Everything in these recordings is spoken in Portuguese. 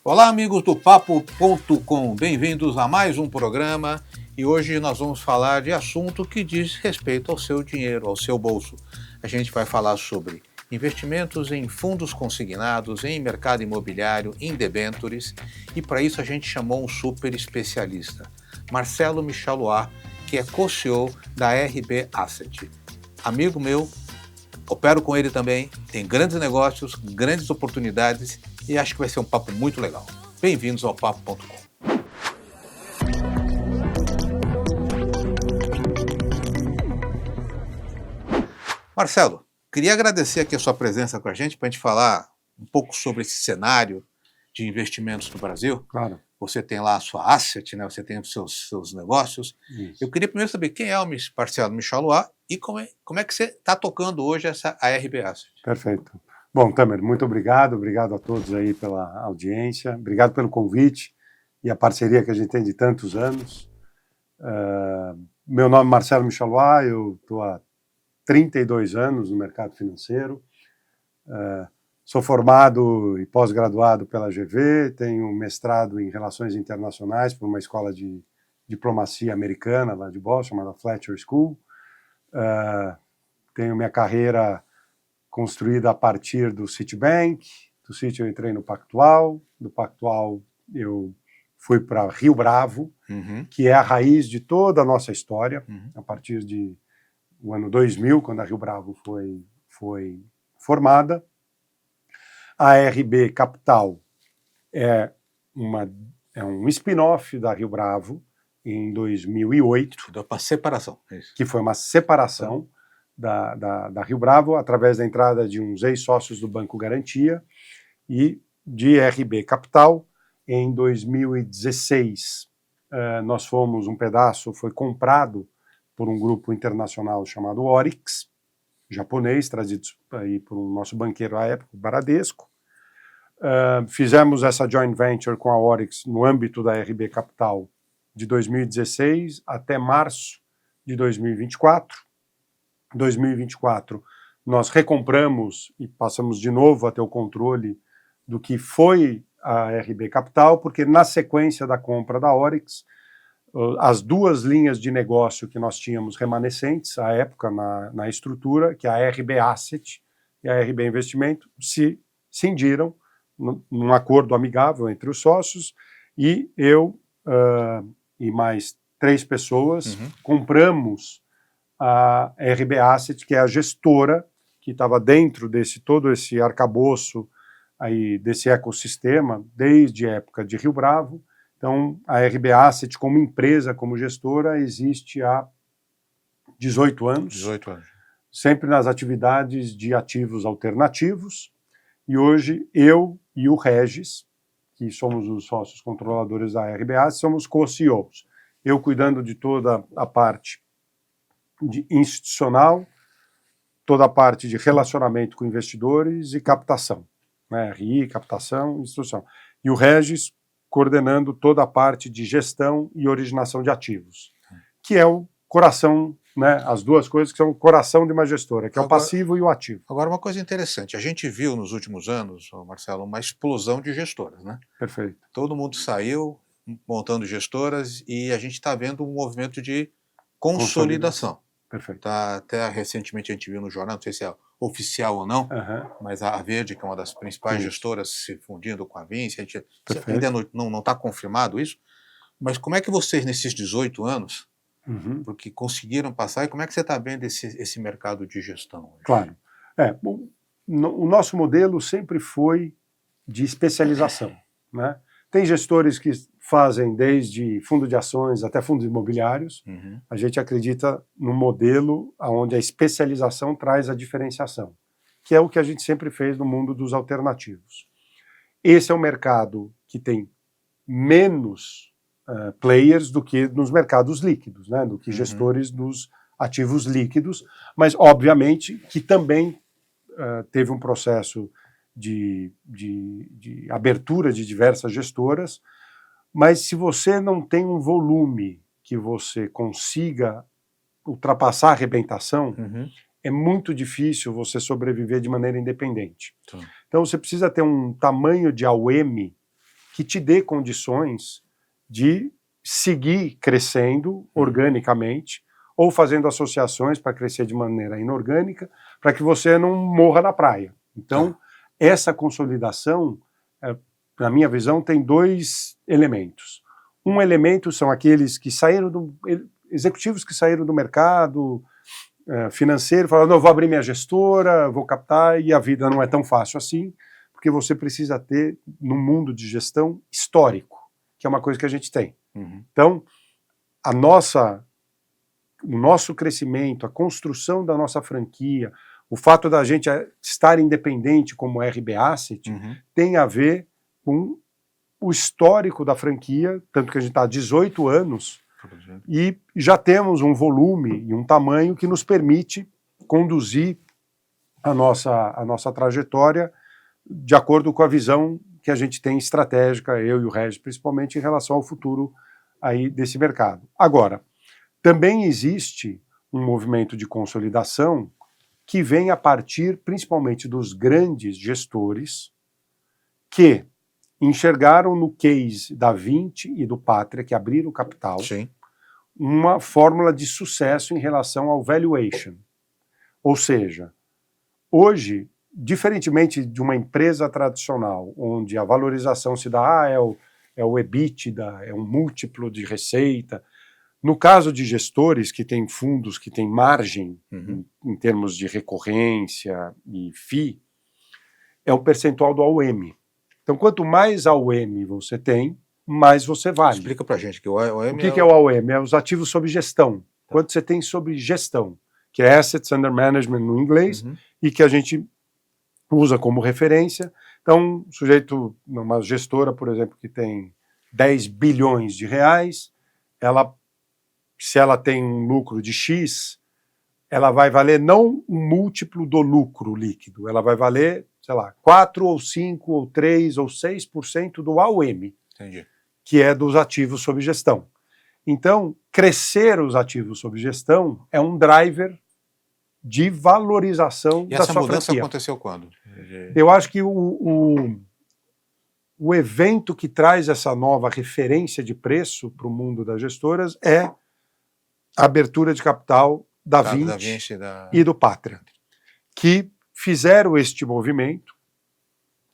Olá, amigos do Papo.com, bem-vindos a mais um programa e hoje nós vamos falar de assunto que diz respeito ao seu dinheiro, ao seu bolso. A gente vai falar sobre investimentos em fundos consignados, em mercado imobiliário, em debêntures, e para isso a gente chamou um super especialista, Marcelo Michaluat, que é co-CEO da RB Asset. Amigo meu, opero com ele também, tem grandes negócios, grandes oportunidades e acho que vai ser um papo muito legal. Bem-vindos ao Papo.com. Marcelo, queria agradecer aqui a sua presença com a gente para a gente falar um pouco sobre esse cenário de investimentos no Brasil. Claro. Você tem lá a sua asset, né? Você tem os seus negócios. Isso. Eu queria primeiro saber quem é o Marcelo Michaluat e como é que você está tocando hoje a RB Asset. Perfeito. Bom, Tamer, muito obrigado a todos aí pela audiência, obrigado pelo convite e a parceria que a gente tem de tantos anos. Meu nome é Marcelo Michaluat, eu estou há 32 anos no mercado financeiro, sou formado e pós-graduado pela GV, tenho mestrado em Relações Internacionais por uma escola de diplomacia americana lá de Boston, chamada Fletcher School. Tenho minha carreira construída a partir do Citibank, do Citi eu entrei no Pactual, do Pactual eu fui para Rio Bravo, que é a raiz de toda a nossa história, a partir do ano 2000, quando a Rio Bravo foi formada. A RB Capital é um spin-off da Rio Bravo, em 2008. Deu para separação. É isso. Que foi uma separação da Rio Bravo, através da entrada de uns ex-sócios do Banco Garantia e de RB Capital. Em 2016, nós fomos, um pedaço foi comprado por um grupo internacional chamado Orix, japonês, trazido aí por um nosso banqueiro à época, o Bradesco. Fizemos essa joint venture com a Orix no âmbito da RB Capital de 2016 até março de 2024. Em 2024, nós recompramos e passamos de novo a ter o controle do que foi a RB Capital, porque na sequência da compra da Orix, as duas linhas de negócio que nós tínhamos remanescentes à época na estrutura, que é a RB Asset e a RB Investimento, se cindiram num acordo amigável entre os sócios, e eu e mais 3 pessoas compramos a RB Asset, que é a gestora que estava dentro desse todo esse arcabouço aí, desse ecossistema, desde a época de Rio Bravo. Então, a RB Asset, como empresa, como gestora, existe há 18 anos. 18 anos. Sempre nas atividades de ativos alternativos. E hoje, eu e o Regis, que somos os sócios controladores da RB Asset, somos co-CEOs. Eu cuidando de toda a parte institucional, toda a parte de relacionamento com investidores e captação, né? RI, captação, instrução. E o Regis coordenando toda a parte de gestão e originação de ativos, que é o coração, né? As duas coisas que são o coração de uma gestora, que é o passivo e o ativo. Agora, uma coisa interessante, a gente viu nos últimos anos, Marcelo, uma explosão de gestoras, né? Perfeito. Todo mundo saiu montando gestoras e a gente está vendo um movimento de consolidação. Perfeito. Até recentemente a gente viu no jornal, não sei se é oficial ou não, mas a Verde, que é uma das principais gestoras, se fundindo com a Vinci, a gente ainda não está confirmado isso, mas como é que vocês, nesses 18 anos, porque conseguiram passar, e como é que você está vendo esse mercado de gestão hoje? Claro. O nosso modelo sempre foi de especialização, né? Tem gestores que fazem desde fundo de ações até fundos imobiliários. A gente acredita num modelo onde a especialização traz a diferenciação, que é o que a gente sempre fez no mundo dos alternativos. Esse é um mercado que tem menos players do que nos mercados líquidos, né? Do que gestores dos ativos líquidos, mas obviamente que também teve um processo de abertura de diversas gestoras, mas se você não tem um volume que você consiga ultrapassar a arrebentação, é muito difícil você sobreviver de maneira independente. Então você precisa ter um tamanho de AUM que te dê condições de seguir crescendo organicamente ou fazendo associações para crescer de maneira inorgânica, para que você não morra na praia. Então, essa consolidação, na minha visão, tem dois elementos. Um elemento são aqueles que saíram executivos que saíram do mercado financeiro, falaram, não, eu vou abrir minha gestora, vou captar, e a vida não é tão fácil assim, porque você precisa ter, no mundo de gestão, histórico, que é uma coisa que a gente tem. Então, o nosso crescimento, a construção da nossa franquia, o fato da gente estar independente como RB Asset, tem a ver com o histórico da franquia, tanto que a gente está há 18 anos, e já temos um volume e um tamanho que nos permite conduzir a nossa trajetória de acordo com a visão que a gente tem estratégica, eu e o Regis, principalmente em relação ao futuro aí desse mercado. Agora, também existe um movimento de consolidação que vem a partir principalmente dos grandes gestores que enxergaram no case da Vinci e do Pátria, que abriram o capital, uma fórmula de sucesso em relação ao valuation. Ou seja, hoje, diferentemente de uma empresa tradicional, onde a valorização se dá, é o EBITDA, é um múltiplo de receita. No caso de gestores que têm fundos, que têm margem em termos de recorrência e FII, é um percentual do AUM. Então, quanto mais AUM você tem, mais você vale. Explica pra gente que o AUM o que é o AUM? É os ativos sob gestão. Quanto você tem sob gestão, que é Assets Under Management no inglês, e que a gente usa como referência. Então, o sujeito, uma gestora, por exemplo, que tem 10 bilhões de reais, se ela tem um lucro de X, ela vai valer não um múltiplo do lucro líquido, ela vai valer, sei lá, 4 ou 5 ou 3 ou 6% do AUM, que é dos ativos sob gestão. Então, crescer os ativos sob gestão é um driver de valorização da sua franquia. E essa mudança aconteceu quando? Eu acho que o evento que traz essa nova referência de preço para o mundo das gestoras é a abertura de capital da Vinci e do Pátria, que fizeram este movimento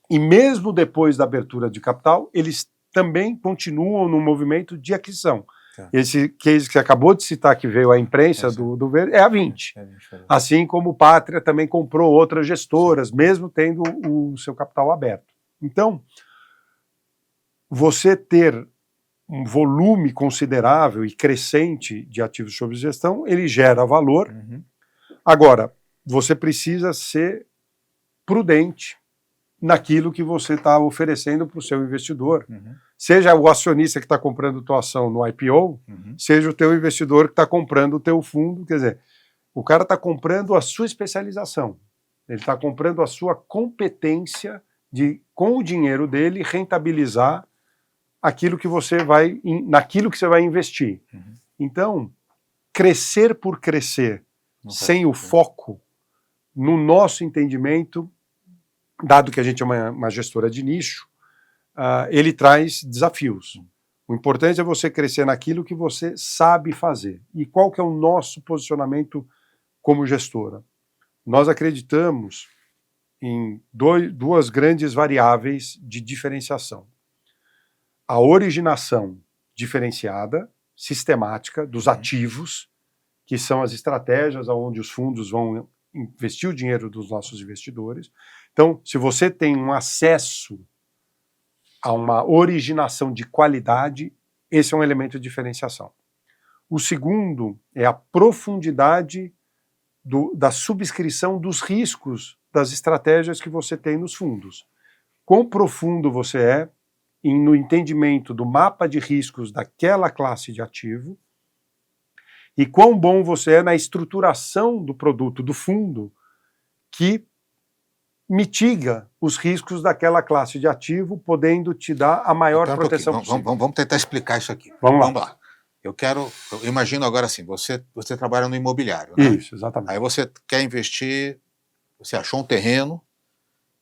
e mesmo depois da abertura de capital, eles também continuam no movimento de aquisição. Esse case que você acabou de citar, que veio à imprensa do Verde, é a Vinci. Assim como o Pátria também comprou outras gestoras, mesmo tendo o seu capital aberto. Então, você ter um volume considerável e crescente de ativos sob gestão, ele gera valor. Agora, você precisa ser prudente naquilo que você está oferecendo para o seu investidor. Seja o acionista que está comprando a tua ação no IPO, seja o teu investidor que está comprando o teu fundo. Quer dizer, o cara está comprando a sua especialização. Ele está comprando a sua competência de, com o dinheiro dele, rentabilizar naquilo que você vai investir. Então, crescer por crescer, sem o foco, no nosso entendimento, dado que a gente é uma gestora de nicho, ele traz desafios. O importante é você crescer naquilo que você sabe fazer. E qual que é o nosso posicionamento como gestora? Nós acreditamos em duas grandes variáveis de diferenciação. A originação diferenciada, sistemática, dos ativos, que são as estratégias onde os fundos vão investir o dinheiro dos nossos investidores. Então, se você tem um acesso a uma originação de qualidade, esse é um elemento de diferenciação. O segundo é a profundidade da subscrição dos riscos das estratégias que você tem nos fundos. Quão profundo você é no entendimento do mapa de riscos daquela classe de ativo e quão bom você é na estruturação do produto do fundo que mitiga os riscos daquela classe de ativo, podendo te dar a maior proteção possível. Vamos tentar explicar isso aqui. Vamos lá. Eu imagino agora assim, você trabalha no imobiliário, né? Isso, exatamente. Aí você quer investir, você achou um terreno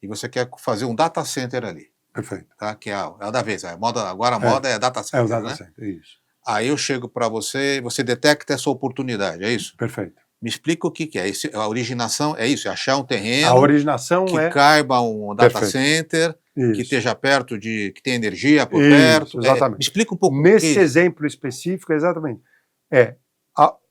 e você quer fazer um data center ali. Perfeito. tá? Que é a da vez. Agora a moda é data É o center, data né? center, isso. Aí eu chego para você, você detecta essa oportunidade, é isso? Perfeito. Me explica o que é. A originação é isso, é achar um A terreno originação que é... caiba um data Perfeito. center, que Isso. esteja perto que tenha energia por Isso, perto. Me exatamente. explica um pouco o que é Nesse isso. exemplo específico, exatamente.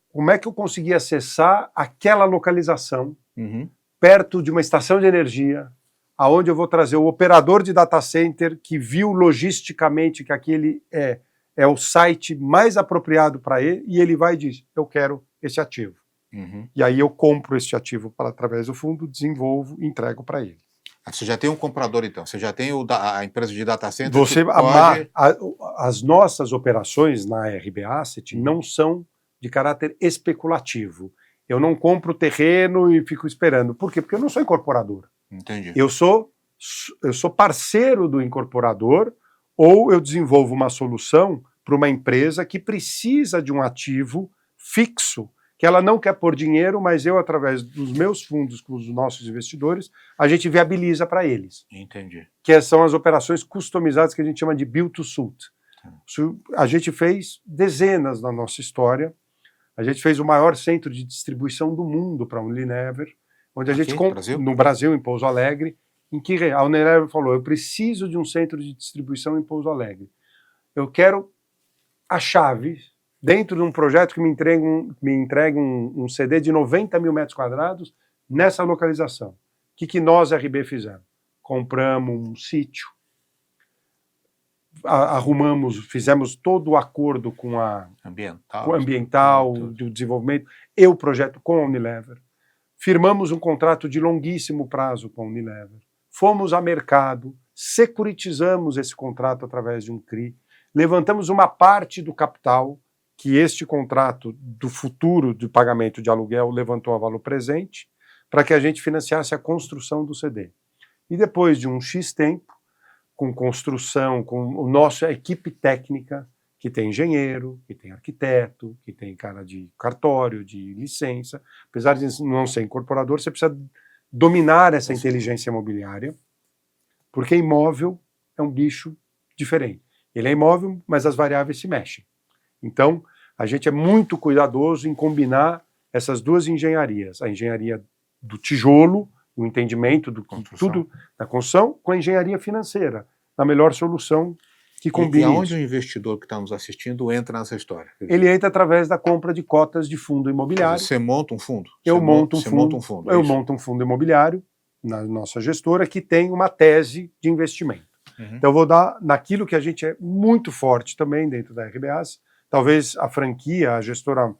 Como é que eu consegui acessar aquela localização Uhum. perto de uma estação de energia, aonde eu vou trazer o operador de data center que viu logisticamente que aquele é o site mais apropriado para ele, e ele vai e diz, eu quero esse ativo. Uhum. E aí eu compro esse ativo através do fundo, desenvolvo e entrego para ele. Você já tem um comprador, então. Você já tem a empresa de data center Você que pode... as nossas operações na RB Asset não são de caráter especulativo. Eu não compro terreno e fico esperando. Por quê? Porque eu não sou incorporador. Entendi. Eu sou parceiro do incorporador, ou eu desenvolvo uma solução para uma empresa que precisa de um ativo fixo, que ela não quer pôr dinheiro, mas eu, através dos meus fundos, com os nossos investidores, a gente viabiliza para eles. Entendi. Que são as operações customizadas que a gente chama de build to suit. A gente fez dezenas na nossa história. A gente fez o maior centro de distribuição do mundo para a Unilever, onde a gente no Brasil, em Pouso Alegre, em que a Unilever falou, eu preciso de um centro de distribuição em Pouso Alegre. Eu quero a chave dentro de um projeto que me entregue um CD de 90 mil metros quadrados nessa localização. O que nós, RB, fizemos? Compramos um sítio, fizemos todo o acordo com a ambiental do desenvolvimento e o projeto com a Unilever. Firmamos um contrato de longuíssimo prazo com a Unilever. Fomos a mercado, securitizamos esse contrato através de um CRI, levantamos uma parte do capital que este contrato do futuro de pagamento de aluguel levantou a valor presente para que a gente financiasse a construção do CD. E depois de um X tempo, com construção, com a nossa equipe técnica, que tem engenheiro, que tem arquiteto, que tem cara de cartório, de licença. Apesar de não ser incorporador, você precisa dominar essa inteligência imobiliária, porque imóvel é um bicho diferente. Ele é imóvel, mas as variáveis se mexem. Então, a gente é muito cuidadoso em combinar essas duas engenharias. A engenharia do tijolo, o entendimento do tudo da construção, com a engenharia financeira, a melhor solução que combine. E aonde o investidor que está nos assistindo entra nessa história? Ele entra através da compra de cotas de fundo imobiliário. Você monta um fundo? Eu monto um fundo imobiliário na nossa gestora que tem uma tese de investimento. Uhum. Então eu vou dar naquilo que a gente é muito forte também dentro da RBAS, talvez a franquia, a gestora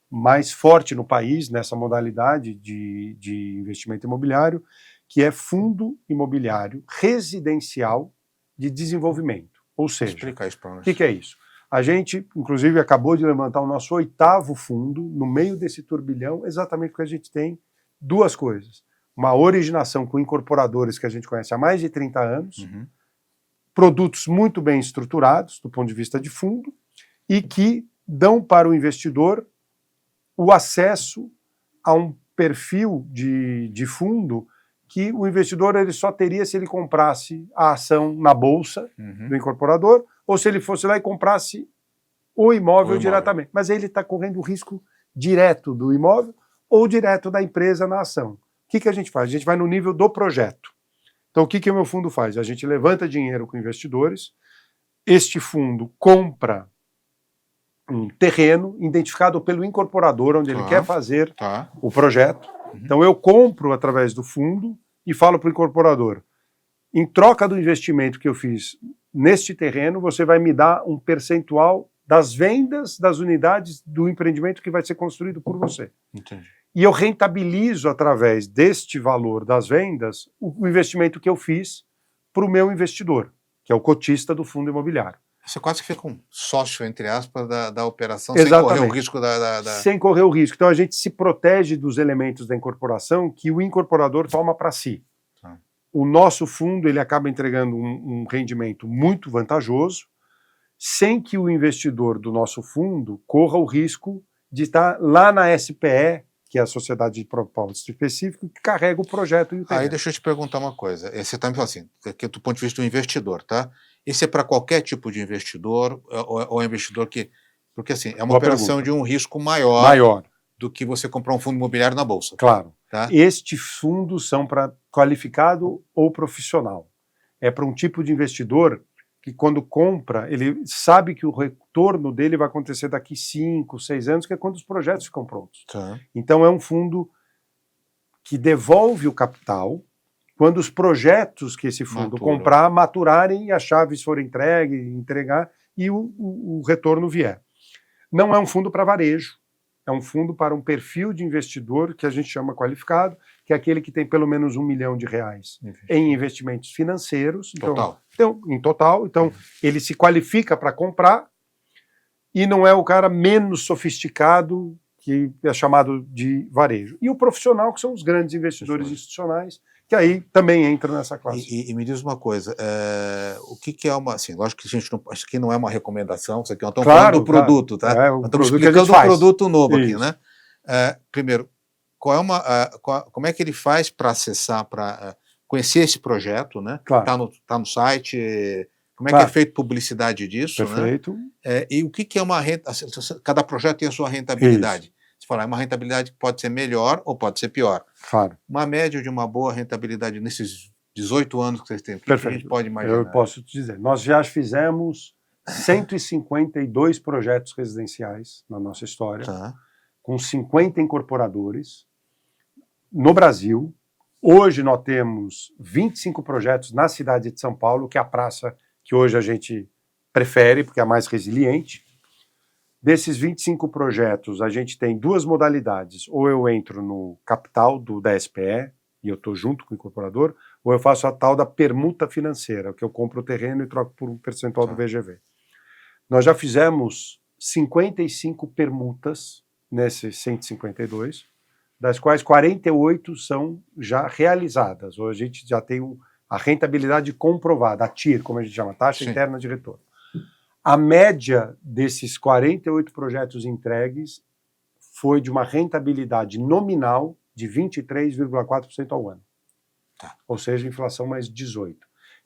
mais forte no país nessa modalidade de investimento imobiliário, que é fundo imobiliário residencial de desenvolvimento. Ou seja, explica isso para nós. O que é isso? A gente, inclusive, acabou de levantar o nosso 8º fundo no meio desse turbilhão, exatamente porque a gente tem duas coisas. Uma originação com incorporadores que a gente conhece há mais de 30 anos, uhum. Produtos muito bem estruturados do ponto de vista de fundo e que dão para o investidor o acesso a um perfil de fundo que o investidor ele só teria se ele comprasse a ação na bolsa do incorporador ou se ele fosse lá e comprasse o imóvel diretamente. Mas ele está correndo o risco direto do imóvel ou direto da empresa na ação. O que a gente faz? A gente vai no nível do projeto. Então o que o meu fundo faz? A gente levanta dinheiro com investidores, este fundo compra um terreno identificado pelo incorporador, onde ele quer fazer o projeto. Então eu compro através do fundo e falo para o incorporador, em troca do investimento que eu fiz neste terreno, você vai me dar um percentual das vendas das unidades do empreendimento que vai ser construído por você. Entendi. E eu rentabilizo através deste valor das vendas o investimento que eu fiz para o meu investidor, que é o cotista do fundo imobiliário. Você quase que fica um sócio, entre aspas, da operação, exatamente. Sem correr o risco Sem correr o risco. Então a gente se protege dos elementos da incorporação que o incorporador toma para si. O nosso fundo ele acaba entregando um rendimento muito vantajoso, sem que o investidor do nosso fundo corra o risco de estar lá na SPE que é a sociedade de propósito específico, que carrega o projeto e o terreno. Aí deixa eu te perguntar uma coisa. Você está me falando assim, aqui do ponto de vista do investidor, tá? Isso é para qualquer tipo de investidor, ou é investidor que... Porque assim, é uma Boa operação pergunta. de um risco maior, Maior, do que você comprar um fundo imobiliário na bolsa. claro. Tá? Estes fundos são para qualificado ou profissional. É para um tipo de investidor que, quando compra, ele sabe que o retorno dele vai acontecer daqui 5, 6 anos, que é quando os projetos ficam prontos. Tá. Então é um fundo que devolve o capital quando os projetos que esse fundo Maturam. comprar maturarem e as chaves forem entregar e o retorno vier. Não é um fundo para varejo, é um fundo para um perfil de investidor que a gente chama qualificado, que é aquele que tem pelo menos R$1 milhão em investimentos financeiros. Total. Em total. Então, ele se qualifica para comprar e não é o cara menos sofisticado, que é chamado de varejo. E o profissional, que são os grandes investidores institucionais, que aí também entra nessa classe. E me diz uma coisa, o que é uma... Assim, lógico que a gente não, isso aqui não é uma recomendação, isso aqui nós estamos falando do produto, tá? É, nós estamos explicando um produto novo aqui, né? Primeiro, como é que ele faz para acessar, para conhecer esse projeto, né? Claro. Tá no site, como é que é feito publicidade disso, perfeito, né? E o que é uma renta... Cada projeto tem a sua rentabilidade. Isso. Você fala, é uma rentabilidade que pode ser melhor ou pode ser pior. Claro. Uma média de uma boa rentabilidade nesses 18 anos que vocês têm, o que a gente pode imaginar? Eu posso te dizer, nós já fizemos 152 projetos residenciais na nossa história, com 50 incorporadores no Brasil. Hoje nós temos 25 projetos na cidade de São Paulo, que é a praça que hoje a gente prefere, porque é a mais resiliente. Desses 25 projetos, a gente tem duas modalidades. Ou eu entro no capital da SPE, e eu estou junto com o incorporador, ou eu faço a tal da permuta financeira, que eu compro o terreno e troco por um percentual do VGV. Nós já fizemos 55 permutas nesses 152, das quais 48 são já realizadas. Ou a gente já tem a rentabilidade comprovada, a TIR, como a gente chama, taxa interna de retorno. A média desses 48 projetos entregues foi de uma rentabilidade nominal de 23,4% ao ano. Ou seja, inflação mais 18%,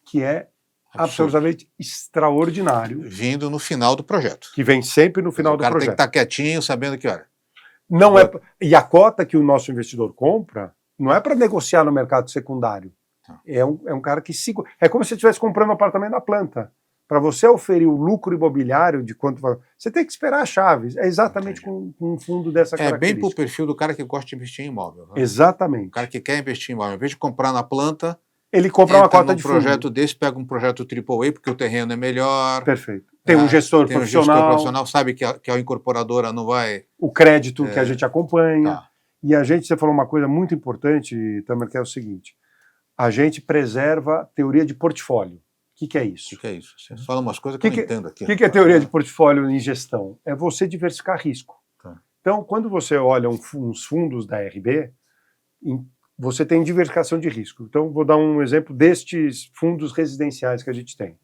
que é absolutamente extraordinário. Vindo no final do projeto. Que vem sempre no final do projeto. O cara tem que estar quietinho, sabendo que hora. Não é, e a cota que o nosso investidor compra não é para negociar no mercado secundário. É um cara que segura. É como se você estivesse comprando um apartamento na planta. Para você oferir o lucro imobiliário de quanto vai... Você tem que esperar as chaves. É exatamente com um fundo dessa característica. É bem para o perfil do cara que gosta de investir em imóvel. Né? Exatamente. O cara que quer investir em imóvel. Em vez de comprar na planta, ele compra uma cota de fundo. projeto desse, pega um projeto AAA, porque o terreno é melhor. Perfeito. Tem um gestor profissional. Um gestor profissional, sabe que a incorporadora não vai... O crédito que a gente acompanha. E você falou uma coisa muito importante, Tamer, que é o seguinte. A gente preserva a teoria de portfólio. O que é isso? O que é isso? Você fala umas coisas que eu não entendo aqui. O que é teoria de portfólio em gestão? É você diversificar risco. Então, quando você olha uns fundos da RB, você tem diversificação de risco. Então, vou dar um exemplo destes fundos residenciais que a gente tem.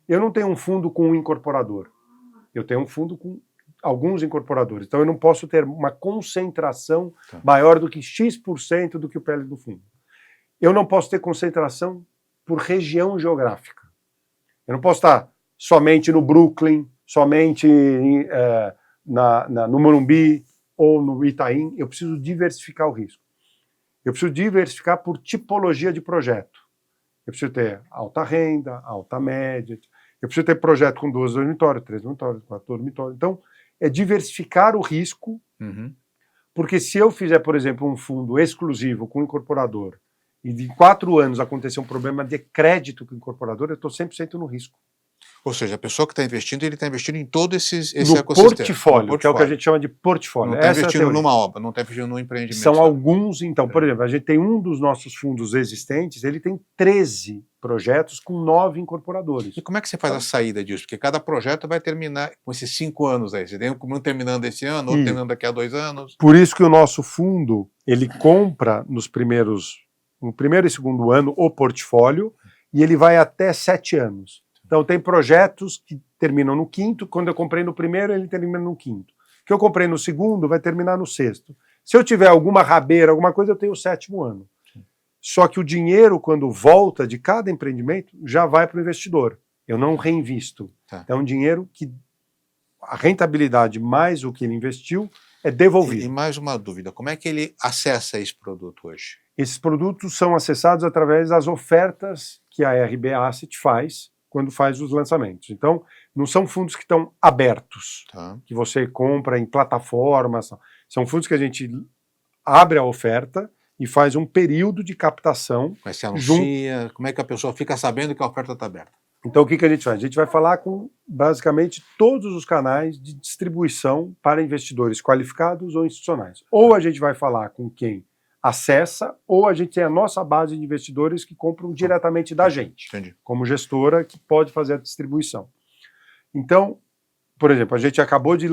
Eu não tenho um fundo com um incorporador. Eu tenho um fundo com alguns incorporadores. Então, eu não posso ter uma concentração maior do que X% do que o PL do fundo. Eu não posso ter concentração por região geográfica. Eu não posso estar somente no Brooklyn, somente no Morumbi ou no Itaim. Eu preciso diversificar o risco. Eu preciso diversificar por tipologia de projeto. Eu preciso ter alta renda, alta média. Eu preciso ter projeto com 2 dormitórios, 3 dormitórios, 4 dormitórios. Então, é diversificar o risco, porque se eu fizer, por exemplo, um fundo exclusivo com um incorporador e de 4 anos acontecer um problema de crédito com o incorporador, eu estou 100% no risco. Ou seja, a pessoa que está investindo, ele está investindo em todo esse no ecossistema. Portfólio, que é o que a gente chama de portfólio. Não está investindo numa obra, não está investindo num empreendimento. São alguns, então, por exemplo, a gente tem um dos nossos fundos existentes, ele tem 13 projetos com 9 incorporadores. E como é que você faz a saída disso? Porque cada projeto vai terminar com esses 5 anos aí. Você tem um terminando esse ano, outro terminando daqui a 2 anos. Por isso que o nosso fundo, ele compra no primeiro e segundo ano o portfólio e ele vai até 7 anos. Então tem projetos que terminam no 5º, quando eu comprei no primeiro ele termina no 5º. O que eu comprei no segundo vai terminar no 6º. Se eu tiver alguma rabeira, alguma coisa, eu tenho o 7º ano. Só que o dinheiro, quando volta de cada empreendimento, já vai para o investidor. Eu não reinvisto. Então, é um dinheiro que a rentabilidade mais o que ele investiu é devolvido. E mais uma dúvida, como é que ele acessa esse produto hoje? Esses produtos são acessados através das ofertas que a RB Asset faz quando faz os lançamentos. Então, não são fundos que estão abertos, que você compra em plataformas. São fundos que a gente abre a oferta e faz um período de captação. Mas se anuncia, como é que a pessoa fica sabendo que a oferta está aberta? Então, o que a gente faz? A gente vai falar com, basicamente, todos os canais de distribuição para investidores qualificados ou institucionais. Ou a gente vai falar com quem acessa, ou a gente tem a nossa base de investidores que compram diretamente da gente, como gestora, que pode fazer a distribuição. Então, por exemplo, a gente acabou de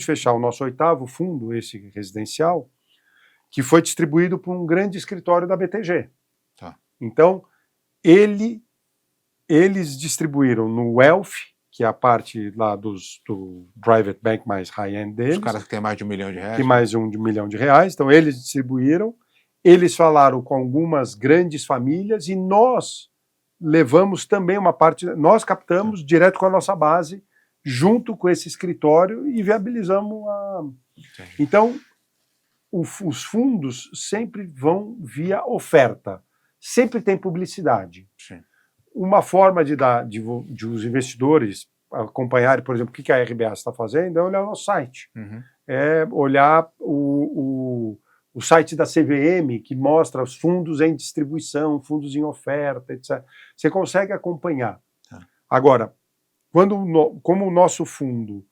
fechar o nosso 8º fundo, esse residencial, que foi distribuído por um grande escritório da BTG. Então, eles distribuíram no Wealth, que é a parte lá do private bank mais high-end deles. Os caras que têm mais de R$1 milhão. Que mais de R$1 milhão. Então, eles distribuíram, eles falaram com algumas grandes famílias e nós levamos também uma parte, nós captamos direto com a nossa base, junto com esse escritório e viabilizamos a... Então, os fundos sempre vão via oferta, sempre tem publicidade. Sim. Uma forma de os investidores acompanharem, por exemplo, o que a RBA está fazendo, é olhar o nosso site. É olhar o site da CVM, que mostra os fundos em distribuição, fundos em oferta, etc. Você consegue acompanhar. Agora, como o nosso fundo,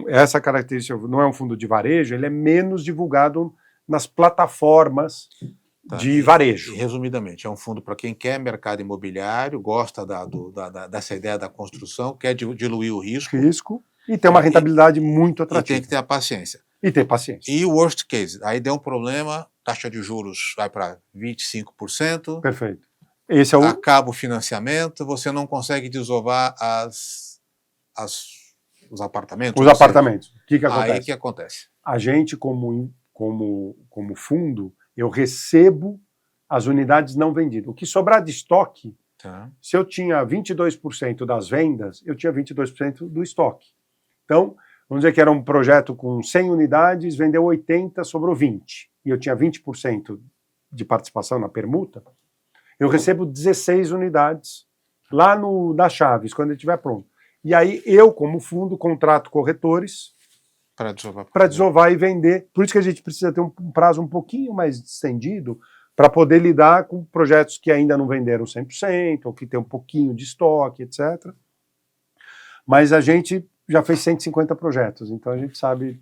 essa característica não é um fundo de varejo, ele é menos divulgado nas plataformas de varejo. E, resumidamente, é um fundo para quem quer mercado imobiliário, gosta dessa ideia da construção, quer diluir o risco. E tem uma rentabilidade muito atrativa. E tem que ter a paciência. E ter paciência. E o worst case, aí deu um problema, taxa de juros vai para 25%. Perfeito. Acaba o financiamento, você não consegue desovar os apartamentos. Os apartamentos. O que acontece? Aí que acontece? A gente, como fundo, eu recebo as unidades não vendidas. O que sobrar de estoque, se eu tinha 22% das vendas, eu tinha 22% do estoque. Então, vamos dizer que era um projeto com 100 unidades, vendeu 80, sobrou 20. E eu tinha 20% de participação na permuta, eu recebo 16 unidades lá na Chaves, quando ele estiver pronto. E aí eu, como fundo, contrato corretores para desovar e vender. Por isso que a gente precisa ter um prazo um pouquinho mais estendido para poder lidar com projetos que ainda não venderam 100%, ou que tem um pouquinho de estoque, etc. Mas a gente já fez 150 projetos, então a gente sabe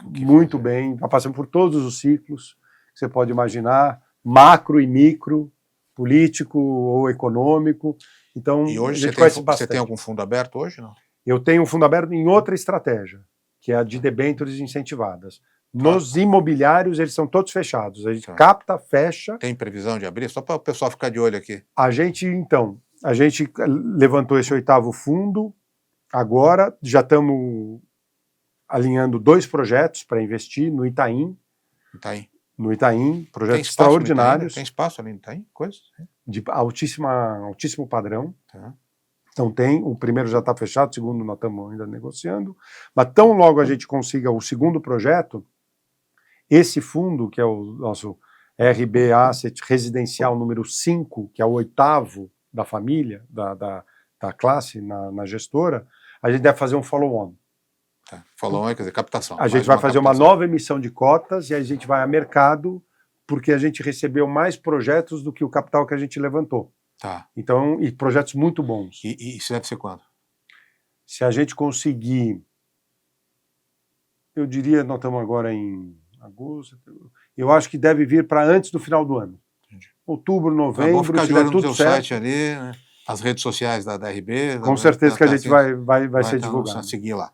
muito bem, já passamos por todos os ciclos que você pode imaginar, macro e micro, político ou econômico. Então, e hoje você tem algum fundo aberto hoje, não? Eu tenho um fundo aberto em outra estratégia, que é a de debêntures incentivadas. Nos imobiliários, eles são todos fechados. A gente capta, fecha. Tem previsão de abrir? Só para o pessoal ficar de olho aqui. A gente levantou esse 8º fundo, agora já estamos alinhando 2 projetos para investir no Itaim. No Itaim, projetos extraordinários. Tem espaço ali no Itaim? Coisa? De altíssimo padrão. Então o primeiro já está fechado, o segundo nós estamos ainda negociando. Mas tão logo a gente consiga o segundo projeto, esse fundo, que é o nosso RB Asset Residencial número 5, que é o 8º da família, da classe na gestora, a gente deve fazer um follow-on. Follow-on quer dizer captação. A gente vai fazer uma nova emissão de cotas e a gente vai a mercado porque a gente recebeu mais projetos do que o capital que a gente levantou. Então, e projetos muito bons. E isso deve ser quando? Se a gente conseguir, eu diria, nós estamos agora em agosto, eu acho que deve vir para antes do final do ano. Entendi. Outubro, novembro, vamos ficar de olho no teu certo. Site ali, né? As redes sociais da RB. Com certeza que a gente vai ser divulgado. Seguir lá.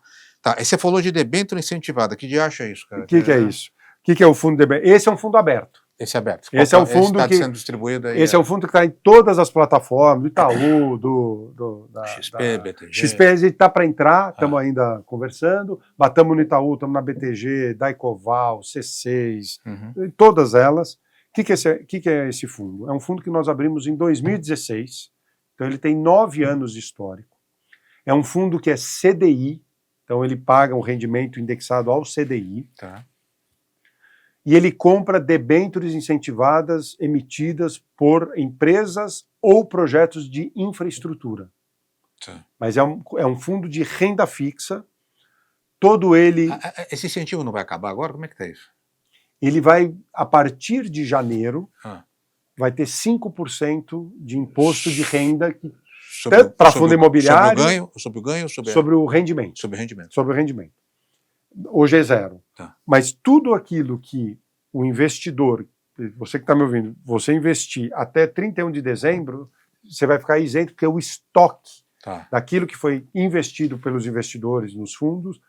Aí você falou de debênture incentivada. Que de acha isso, cara? O que é isso? O que é o fundo debênture? Esse é um fundo aberto. Esse é aberto. Esse é um fundo está que sendo distribuído aí. Esse é um fundo que está em todas as plataformas, do Itaú, da XP, BTG. XP, a gente está para entrar, estamos ainda conversando. Estamos no Itaú, estamos na BTG, Daicoval, C6, todas elas. O que é esse fundo? É um fundo que nós abrimos em 2016, então ele tem 9 anos de histórico. É um fundo que é CDI, então ele paga um rendimento indexado ao CDI. Tá. E ele compra debêntures incentivadas emitidas por empresas ou projetos de infraestrutura. Tá. Mas é um fundo de renda fixa, todo ele... Esse incentivo não vai acabar agora? Como é que está isso? Ele vai, a partir de janeiro, vai ter 5% de imposto de renda para fundo imobiliário... Sobre o ganho? Sobre o rendimento. Sobre o rendimento. Sobre o rendimento. Hoje é 0. Tá. Mas tudo aquilo que o investidor, você que está me ouvindo, você investir até 31 de dezembro, você vai ficar isento, porque o estoque daquilo que foi investido pelos investidores nos fundos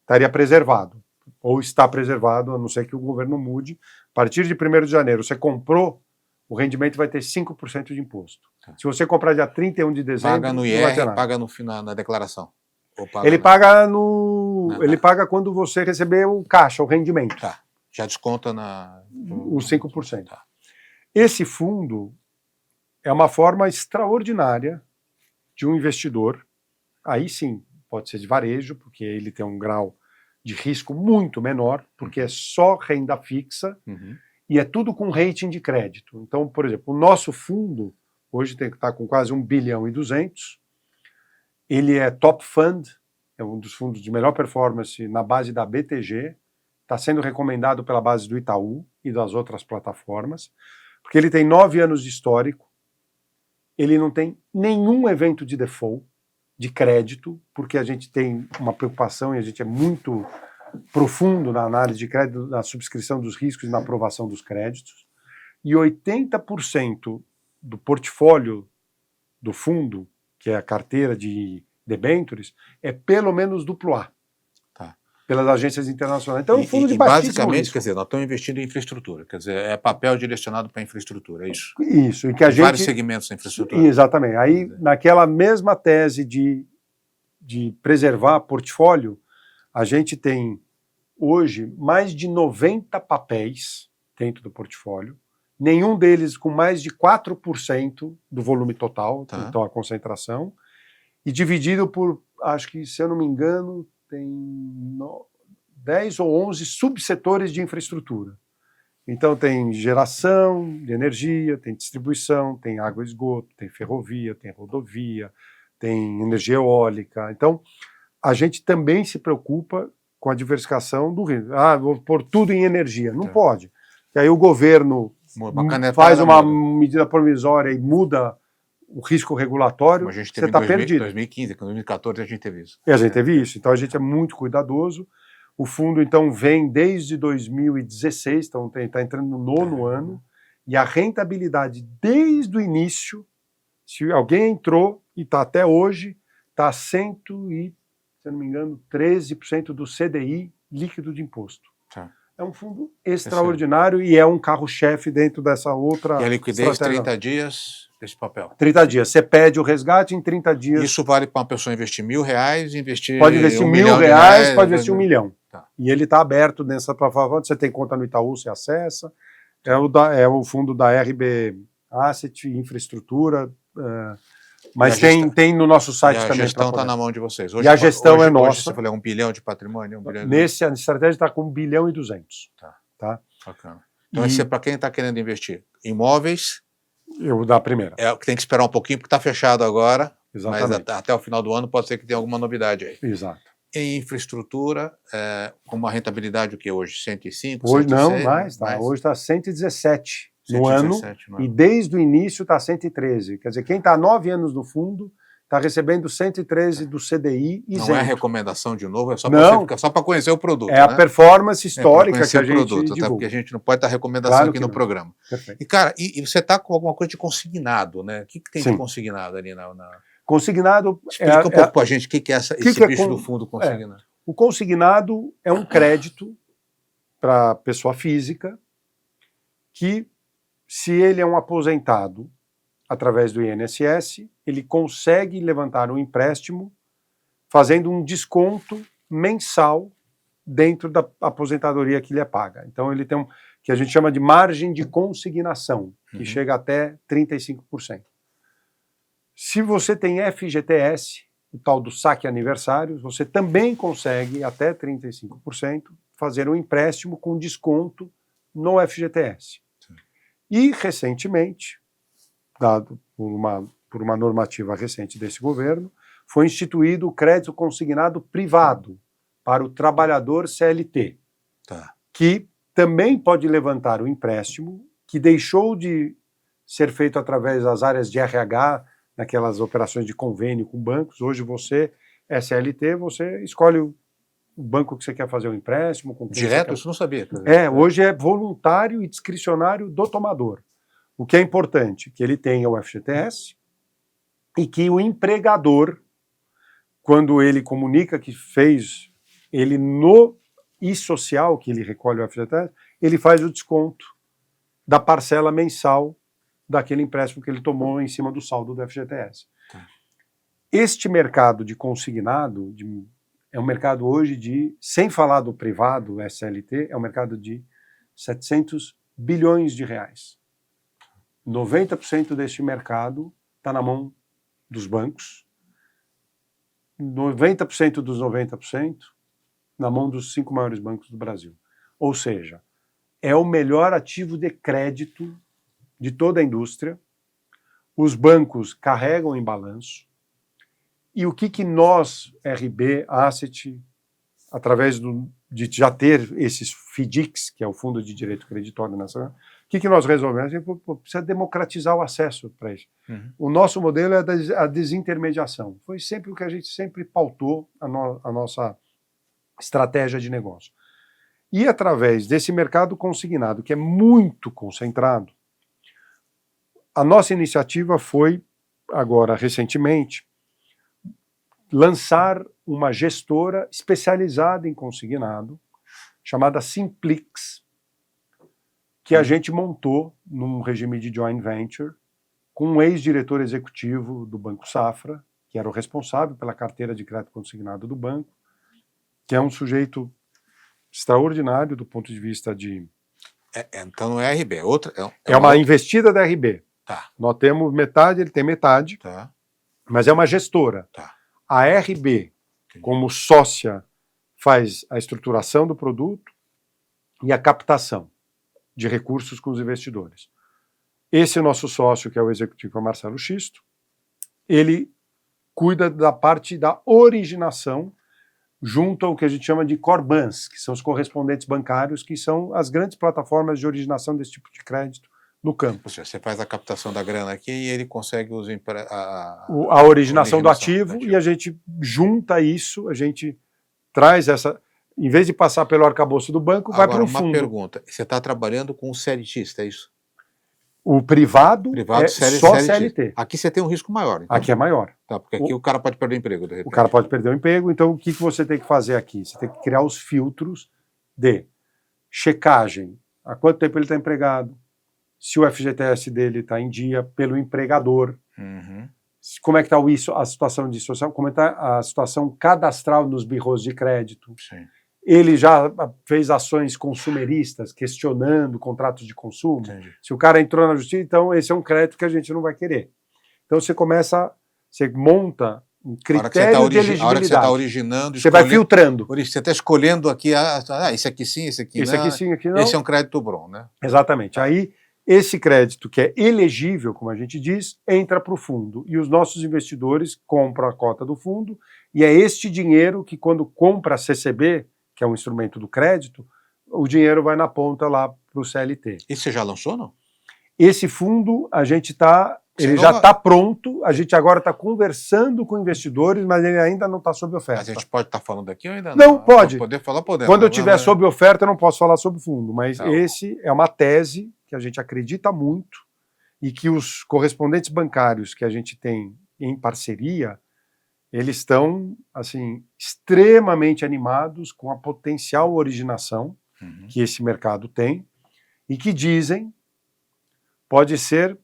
estaria preservado, ou está preservado, a não ser que o governo mude. A partir de 1º de janeiro, você comprou, o rendimento vai ter 5% de imposto. Tá. Se você comprar dia 31 de dezembro, paga no IR, paga no final, na declaração. Ele paga quando você receber o caixa, o rendimento. Tá. Já desconta os 5%. Tá. Esse fundo é uma forma extraordinária de um investidor, aí sim, pode ser de varejo, porque ele tem um grau de risco muito menor, porque é só renda fixa e é tudo com rating de crédito. Então, por exemplo, o nosso fundo, hoje tem que estar com quase 1,2 bilhão. Ele é top fund, é um dos fundos de melhor performance na base da BTG, está sendo recomendado pela base do Itaú e das outras plataformas, porque ele tem 9 anos de histórico, ele não tem nenhum evento de default, de crédito, porque a gente tem uma preocupação e a gente é muito profundo na análise de crédito, na subscrição dos riscos e na aprovação dos créditos, e 80% do portfólio do fundo, que é a carteira de debêntures, é pelo menos A, pelas agências internacionais. Então é um fundo de baixíssimo basicamente, risco. quer dizer, nós estamos investindo em infraestrutura, quer dizer, é papel direcionado para infraestrutura, é isso? Isso, e que a gente... vários segmentos da infraestrutura. Exatamente. Aí, naquela mesma tese de preservar portfólio, a gente tem hoje mais de 90 papéis dentro do portfólio, nenhum deles com mais de 4% do volume total, então a concentração, e dividido por, acho que, se eu não me engano, tem 10 ou 11 subsetores de infraestrutura. Então tem geração de energia, tem distribuição, tem água e esgoto, tem ferrovia, tem rodovia, tem energia eólica. Então a gente também se preocupa com a diversificação do risco. Vou pôr tudo em energia. Não pode. E aí o governo faz uma medida provisória e muda o risco regulatório, você está perdido. Em 2015, em 2014 a gente teve isso. E a gente teve isso. Então a gente é muito cuidadoso. O fundo, então, vem desde 2016, então está entrando no 9º ano, e a rentabilidade desde o início, se alguém entrou e está até hoje, está se eu não me engano, 13% do CDI líquido de imposto. É um fundo extraordinário e é um carro-chefe dentro dessa outra... E a liquidez, 30 dias desse papel? 30 dias. Você pede o resgate em 30 dias. Isso vale para uma pessoa investir R$1.000, investir pode investir R$1 milhão, pode investir R$1 milhão. Tá. E ele está aberto nessa plataforma. Você tem conta no Itaú, você acessa. É o fundo da RB Asset, infraestrutura... mas tem no nosso site também. A gestão está na mão de vocês. Hoje, e a gestão é nossa. Hoje você falou 1 bilhão de patrimônio? A estratégia está com 1,2 bilhão. Tá? Bacana. Então, esse é para quem está querendo investir. Imóveis... Eu vou dar a primeira. É o que tem que esperar um pouquinho, porque está fechado agora. Exatamente. Mas até o final do ano pode ser que tenha alguma novidade aí. Exato. Em infraestrutura, com uma rentabilidade o que hoje? 105, hoje 106? Não, mais. Hoje está 117 no ano. E desde o início está 113. Quer dizer, quem está há 9 anos no fundo está recebendo 113 do CDI isento. Não é recomendação de novo, é só para conhecer o produto. É a performance histórica que a gente divulga. Porque a gente não pode dar recomendação aqui no programa. Perfeito. E, cara, e você está com alguma coisa de consignado, né? O que tem de consignado ali na... Consignado... Explica um pouco para a gente o que é esse bicho do fundo consignado. O consignado é um crédito para pessoa física que, se ele é um aposentado através do INSS, ele consegue levantar um empréstimo fazendo um desconto mensal dentro da aposentadoria que lhe é paga. Então ele tem que a gente chama de margem de consignação, que chega até 35%. Se você tem FGTS, o tal do saque aniversários, você também consegue até 35% fazer um empréstimo com desconto no FGTS. Sim. E recentemente, dado por uma normativa recente desse governo, foi instituído o crédito consignado privado para o trabalhador CLT, que também pode levantar o empréstimo, que deixou de ser feito através das áreas de RH, naquelas operações de convênio com bancos. Hoje você é CLT, você escolhe o banco que você quer fazer o empréstimo. Com direto? Isso não sabia. Hoje é voluntário e discricionário do tomador. O que é importante, que ele tenha o FGTS e que o empregador, quando ele comunica que fez ele no e-social, que ele recolhe o FGTS, ele faz o desconto da parcela mensal daquele empréstimo que ele tomou em cima do saldo do FGTS. Este mercado de consignado é um mercado hoje de, sem falar do privado, SLT, é um mercado de 700 bilhões de reais. 90% deste mercado está na mão dos bancos, 90% dos 90% na mão dos 5 maiores bancos do Brasil. Ou seja, é o melhor ativo de crédito de toda a indústria. Os bancos carregam em balanço. E o que nós, RB, Asset, através de já ter esses FDICs, que é o Fundo de Direito Creditório Nacional, o que nós resolvemos? A gente precisa democratizar o acesso para isso. O nosso modelo é a desintermediação. Foi sempre o que a gente sempre pautou a nossa estratégia de negócio. E através desse mercado consignado, que é muito concentrado, a nossa iniciativa foi, agora recentemente, lançar uma gestora especializada em consignado, chamada Simplix, que a gente montou num regime de joint venture, com um ex-diretor executivo do Banco Safra, que era o responsável pela carteira de crédito consignado do banco, que é um sujeito extraordinário do ponto de vista de... Então não é RB, é uma investida da RB. Tá. Nós temos metade, ele tem metade, tá. Mas é uma gestora. Tá. A RB, como sócia, faz a estruturação do produto e a captação de recursos com os investidores. Esse nosso sócio, que é o executivo, é o Marcelo Xisto, ele cuida da parte da originação junto ao que a gente chama de core banks, que são os correspondentes bancários, que são as grandes plataformas de originação desse tipo de crédito no campo. Ou seja, você faz a captação da grana aqui e ele consegue a originação do ativo, e a gente junta isso, a gente traz essa... Em vez de passar pelo arcabouço do banco, vai para um fundo. Uma pergunta, você está trabalhando com o CLTista, é isso? O privado é só CLT. Aqui você tem um risco maior. Então. Aqui é maior. Tá, porque aqui o cara pode perder o emprego, de repente. O cara pode perder o emprego, então o que você tem que fazer aqui? Você tem que criar os filtros de checagem. Há quanto tempo ele está empregado? Se o FGTS dele está em dia pelo empregador. Como é que está a situação de social? Como é que está a situação cadastral nos birros de crédito? Sim. Ele já fez ações consumeristas, questionando contratos de consumo. Entendi. Se o cara entrou na justiça, então esse é um crédito que a gente não vai querer. Então você monta um critério de elegibilidade. A hora que você está originando... Você vai filtrando. Você está escolhendo aqui, esse aqui sim, esse aqui não. Esse aqui sim, aqui não. Esse é um crédito bom, né? Exatamente. Aí, esse crédito que é elegível, como a gente diz, entra para o fundo. E os nossos investidores compram a cota do fundo, e é este dinheiro que, quando compra a CCB, que é um instrumento do crédito, o dinheiro vai na ponta lá para o CLT. E você já lançou, não? Esse fundo, a gente ele já está pronto, a gente agora está conversando com investidores, mas ele ainda não está sob oferta. A gente pode estar falando aqui ou ainda não? Não, pode. Poder falar, podemos. Quando eu tiver sob oferta, eu não posso falar sobre o fundo, mas esse é uma tese que a gente acredita muito e que os correspondentes bancários que a gente tem em parceria, eles estão, assim, extremamente animados com a potencial originação que esse mercado tem e que dizem pode ser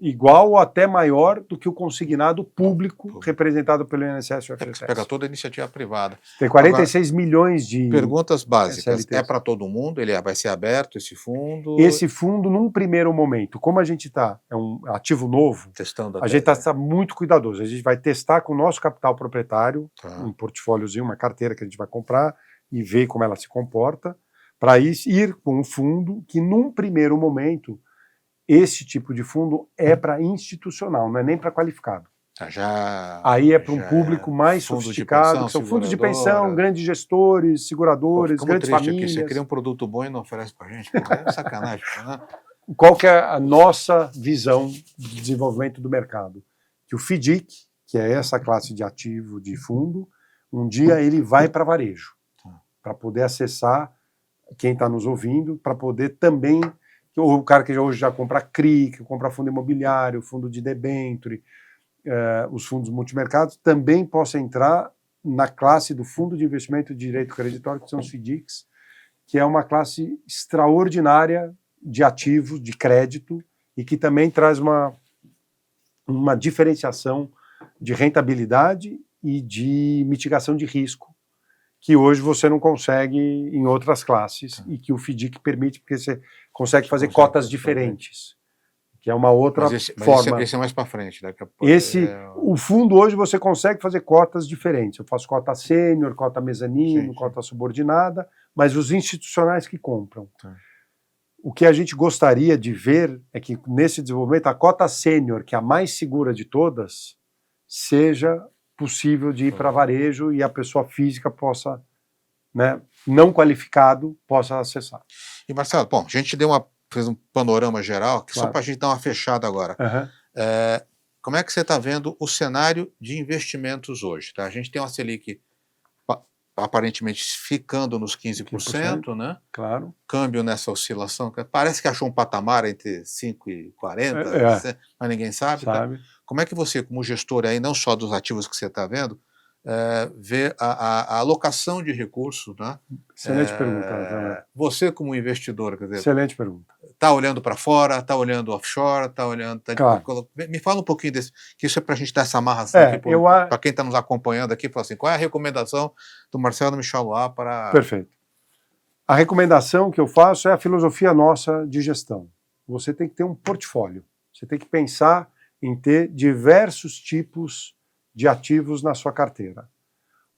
igual ou até maior do que o consignado público representado pelo INSS e o FGTS. Você pega toda a iniciativa privada. Tem 46 milhões de perguntas básicas. SLTs. É para todo mundo? Ele vai ser aberto, esse fundo? Esse fundo, num primeiro momento, como a gente está, é um ativo novo, Testando a gente está muito cuidadoso. A gente vai testar com o nosso capital proprietário, um portfóliozinho, uma carteira que a gente vai comprar e ver como ela se comporta, para ir com um fundo que, num primeiro momento, esse tipo de fundo é para institucional, não é nem para qualificado. Aí é para um público mais sofisticado, que são fundos de pensão, grandes gestores, seguradores, grandes famílias. Aqui. Você cria um produto bom e não oferece para a gente? É sacanagem. Né? Qual que é a nossa visão de desenvolvimento do mercado? Que o FDIC, que é essa classe de ativo de fundo, um dia ele vai para varejo, para poder acessar quem está nos ouvindo, para poder também, ou o cara que hoje já compra CRI, que compra fundo imobiliário, fundo de debênture, os fundos multimercados, também possa entrar na classe do Fundo de Investimento de Direito Creditório, que são os FDICs, que é uma classe extraordinária de ativos, de crédito, e que também traz uma diferenciação de rentabilidade e de mitigação de risco, que hoje você não consegue em outras classes, e que o FDIC permite, porque você consegue fazer cotas diferentes, que é uma outra forma. Esse é mais para frente. O fundo hoje você consegue fazer cotas diferentes. Eu faço cota sênior, cota mezanino, cota subordinada, mas os institucionais que compram. O que a gente gostaria de ver é que nesse desenvolvimento a cota sênior, que é a mais segura de todas, seja possível de ir para varejo e a pessoa física possa, né, não qualificado, possa acessar. E Marcelo, bom, a gente fez um panorama geral, só para a gente dar uma fechada agora. Como é que você está vendo o cenário de investimentos hoje? Tá? A gente tem uma Selic aparentemente ficando nos 15%, né? Claro. Câmbio nessa oscilação, parece que achou um patamar entre 5 e 40, mas ninguém sabe. Tá? Como é que você, como gestor aí, não só dos ativos que você está vendo, vê a alocação de recursos, né? Excelente pergunta. Você como investidor, quer dizer, excelente pergunta. Está olhando para fora, está olhando offshore, está olhando... Claro. Me fala um pouquinho desse, que isso é para a gente dar essa amarração aqui, para quem está nos acompanhando aqui, fala assim, qual é a recomendação do Marcelo Michaluat para... Perfeito. A recomendação que eu faço é a filosofia nossa de gestão. Você tem que ter um portfólio, você tem que pensar em ter diversos tipos de ativos na sua carteira.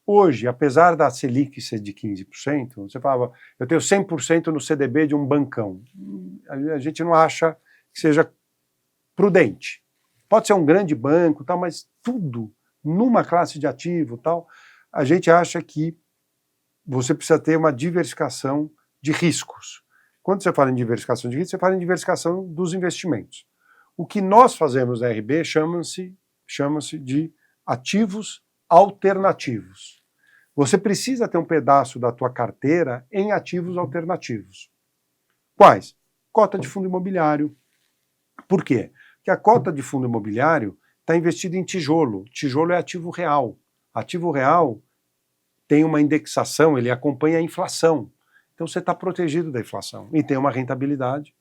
Hoje, apesar da Selic ser de 15%, você falava, eu tenho 100% no CDB de um bancão. A gente não acha que seja prudente. Pode ser um grande banco, tal, mas tudo numa classe de ativo, tal, a gente acha que você precisa ter uma diversificação de riscos. Quando você fala em diversificação de riscos, você fala em diversificação dos investimentos. O que nós fazemos na RB chama-se de ativos alternativos. Você precisa ter um pedaço da tua carteira em ativos alternativos. Quais? Cota de fundo imobiliário. Por quê? Porque a cota de fundo imobiliário está investida em tijolo. Tijolo é ativo real. Ativo real tem uma indexação, ele acompanha a inflação. Então você está protegido da inflação e tem uma rentabilidade.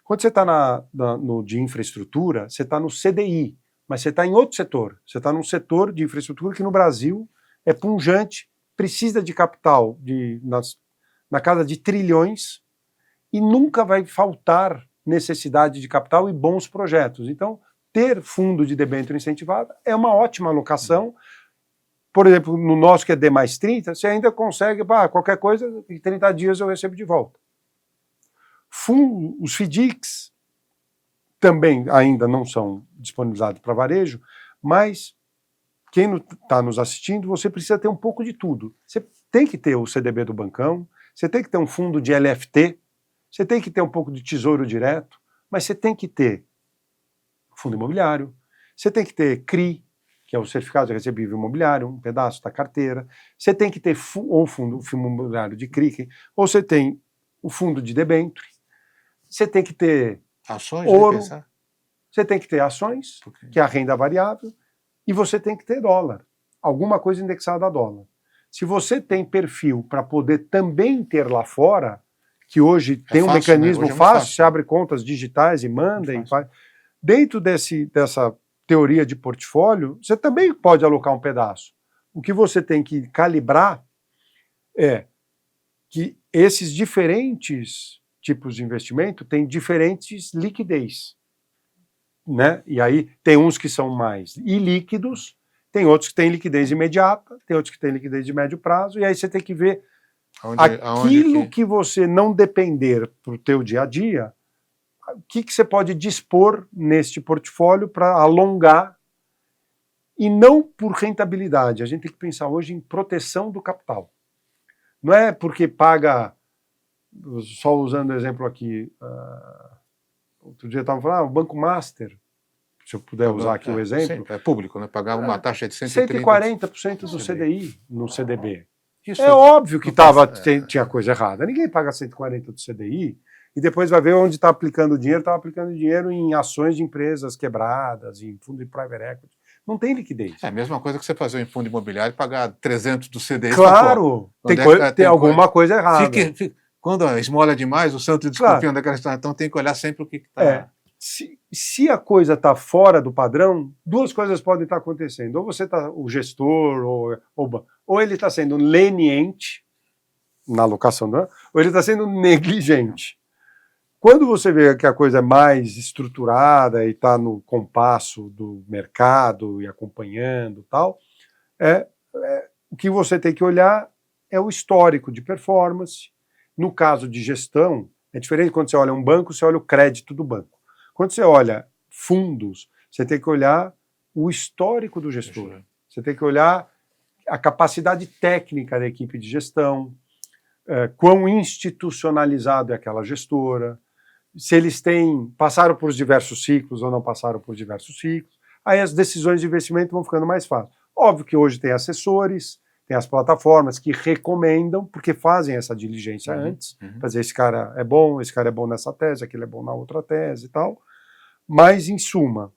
Quando você está no de infraestrutura, você está no CDI, mas você está em outro setor. Você está num setor de infraestrutura que no Brasil é pungente, precisa de capital na casa de trilhões e nunca vai faltar necessidade de capital e bons projetos. Então, ter fundo de debênture incentivada é uma ótima alocação. Por exemplo, no nosso que é D mais 30, você ainda consegue, qualquer coisa, em 30 dias eu recebo de volta. Os FDICs também ainda não são disponibilizados para varejo, mas quem está nos assistindo, você precisa ter um pouco de tudo. Você tem que ter o CDB do bancão, você tem que ter um fundo de LFT, você tem que ter um pouco de tesouro direto, mas você tem que ter fundo imobiliário, você tem que ter CRI, que é o certificado de recebível imobiliário, um pedaço da carteira, você tem que ter ou fundo imobiliário de CRI, ou você tem o fundo de debênture, você tem que ter ações, ouro, você tem que ter ações, que é a renda variável, e você tem que ter dólar, alguma coisa indexada a dólar. Se você tem perfil para poder também ter lá fora, que hoje tem um fácil, mecanismo né? Hoje é muito fácil, fácil. você abre contas digitais e manda Muito e faz. Dentro dessa teoria de portfólio, você também pode alocar um pedaço. O que você tem que calibrar é que esses diferentes tipos de investimento têm diferentes liquidez, né? E aí tem uns que são mais ilíquidos, tem outros que têm liquidez imediata, tem outros que têm liquidez de médio prazo, e aí você tem que ver aquilo que você não depender para o teu dia a dia, o que você pode dispor neste portfólio para alongar, e não por rentabilidade. A gente tem que pensar hoje em proteção do capital. Não é porque paga, só usando o exemplo aqui, outro dia estavam falando, o Banco Master, se eu puder usar aqui o exemplo. É público, né? Pagava uma taxa de 140% do CDI no CDB. Isso é óbvio que tinha coisa errada. Ninguém paga 140% do CDI e depois vai ver onde está aplicando o dinheiro. Estava aplicando dinheiro em ações de empresas quebradas, em fundo de private equity. Não tem liquidez. É a mesma coisa que você fazer um fundo imobiliário e pagar 300 do CDI. Claro, tem alguma coisa errada. Quando esmola demais, o santo desconfia daquela história. Então tem que olhar sempre o que está... Se a coisa está fora do padrão, duas coisas podem estar acontecendo. Ou você está, o gestor, ou ele está sendo leniente na alocação, ou ele está sendo negligente. Quando você vê que a coisa é mais estruturada e está no compasso do mercado e acompanhando tal, o que você tem que olhar é o histórico de performance. No caso de gestão, é diferente quando você olha um banco, você olha o crédito do banco. Quando você olha fundos, você tem que olhar o histórico do gestor. Você tem que olhar a capacidade técnica da equipe de gestão, quão institucionalizado é aquela gestora, se eles passaram por diversos ciclos ou não passaram por diversos ciclos. Aí as decisões de investimento vão ficando mais fáceis. Óbvio que hoje tem assessores, tem as plataformas que recomendam, porque fazem essa diligência antes, para dizer esse cara é bom nessa tese, aquele é bom na outra tese e tal. Mas, em suma,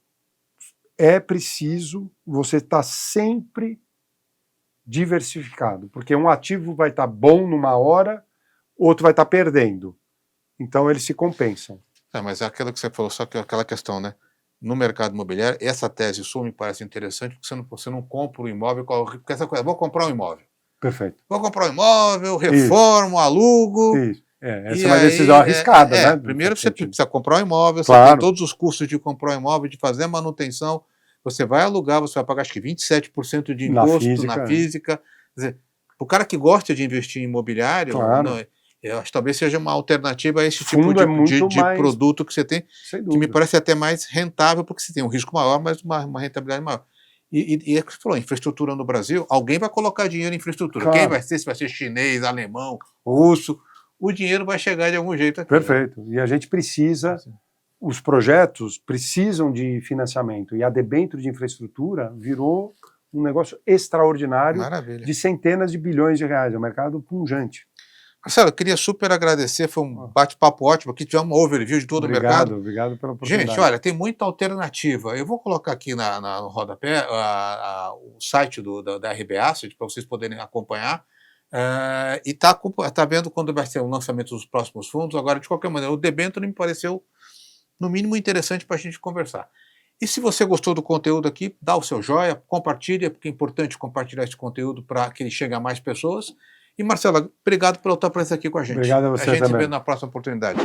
é preciso você estar sempre diversificado, porque um ativo vai estar bom numa hora, outro vai estar perdendo. Então, eles se compensam. Mas é aquilo que você falou, só que aquela questão, né? No mercado imobiliário, essa tese sua me parece interessante, porque você não compra um imóvel, porque essa coisa, vou comprar um imóvel. Perfeito. Vou comprar um imóvel, reformo, alugo. Isso. Essa é uma decisão arriscada, né? Primeiro você precisa comprar um imóvel, claro. Você tem todos os custos de comprar um imóvel, de fazer a manutenção, você vai alugar, você vai pagar acho que 27% de imposto na física. Quer dizer, o cara que gosta de investir em imobiliário, claro. Eu acho que talvez seja uma alternativa a esse tipo de produto que você tem, que me parece até mais rentável, porque você tem um risco maior, mas uma rentabilidade maior. E é o que você falou, infraestrutura no Brasil, alguém vai colocar dinheiro em infraestrutura. Claro. Quem vai ser? Se vai ser chinês, alemão, russo, o dinheiro vai chegar de algum jeito aqui. Perfeito. E a gente precisa, os projetos precisam de financiamento, e a debênture de infraestrutura virou um negócio extraordinário. Maravilha. De centenas de bilhões de reais, é um mercado pungente. Marcelo, eu queria super agradecer, foi um bate-papo ótimo, aqui tivemos um overview de todo o mercado. Obrigado pela oportunidade. Gente, olha, tem muita alternativa. Eu vou colocar aqui no rodapé o site da RB Asset, para vocês poderem acompanhar, e tá vendo quando vai ser o lançamento dos próximos fundos. Agora, de qualquer maneira, o debênture me pareceu, no mínimo, interessante para a gente conversar. E se você gostou do conteúdo aqui, dá o seu joia, compartilha, porque é importante compartilhar esse conteúdo para que ele chegue a mais pessoas. E, Marcelo, obrigado pela tua presença aqui com a gente. Obrigado a você também. A gente se vê na próxima oportunidade.